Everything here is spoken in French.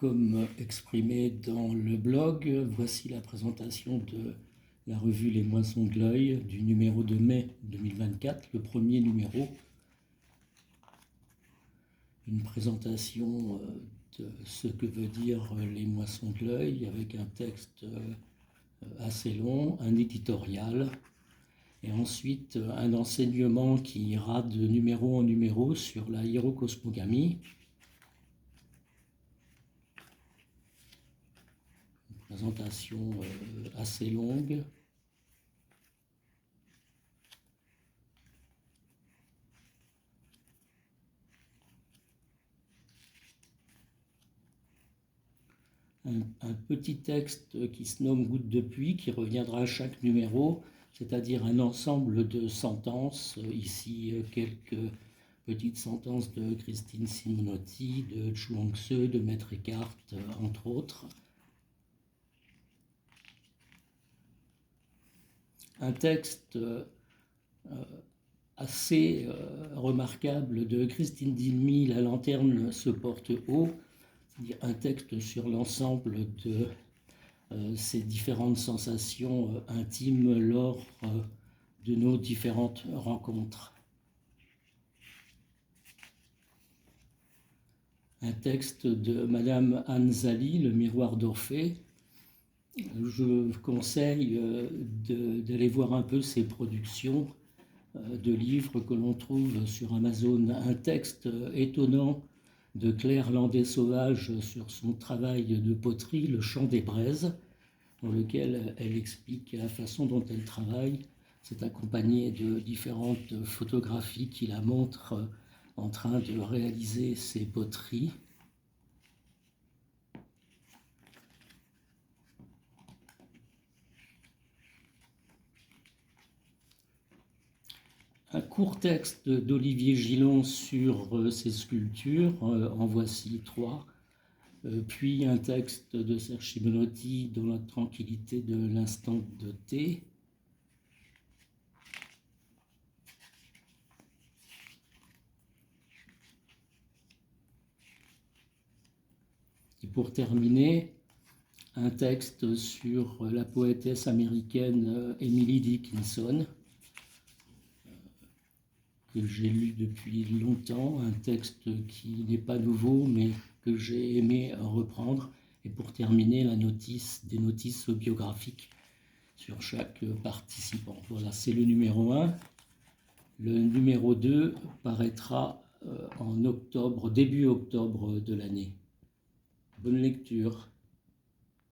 Comme exprimé dans le blog, voici la présentation de la revue Les Moissons de l'Œil du numéro de mai 2024, le premier numéro. Une présentation de ce que veut dire Les Moissons de l'Œil avec un texte assez long, un éditorial et ensuite un enseignement qui ira de numéro en numéro sur la hiérocosmogamie. Présentation assez longue. Un petit texte qui se nomme Goutte de pluie, qui reviendra à chaque numéro, c'est-à-dire un ensemble de sentences, ici quelques petites sentences de Christine Simonotti, de Chuang Tzu, de Maître Eckhart, entre autres. Un texte assez remarquable de Christine Dilmy, La lanterne se porte haut, c'est-à-dire un texte sur l'ensemble de ces différentes sensations intimes lors de nos différentes rencontres. Un texte de Madame Anne Zali, Le miroir d'Orphée. Je vous conseille d'aller voir un peu ses productions de livres que l'on trouve sur Amazon. Un texte étonnant de Claire Landais-Sauvage sur son travail de poterie, Le chant des braises, dans lequel elle explique la façon dont elle travaille. C'est accompagné de différentes photographies qui la montrent en train de réaliser ses poteries. Un court texte d'Olivier Gillon sur ses sculptures, en voici 3. Puis un texte de Serge Simonotti dans la tranquillité de l'instant de thé. Et pour terminer, un texte sur la poétesse américaine Emily Dickinson, que j'ai lu depuis longtemps, un texte qui n'est pas nouveau, mais que j'ai aimé reprendre. Et pour terminer, des notices biographiques sur chaque participant. Voilà, c'est le numéro 1. Le numéro 2 paraîtra en octobre, début octobre de l'année. Bonne lecture.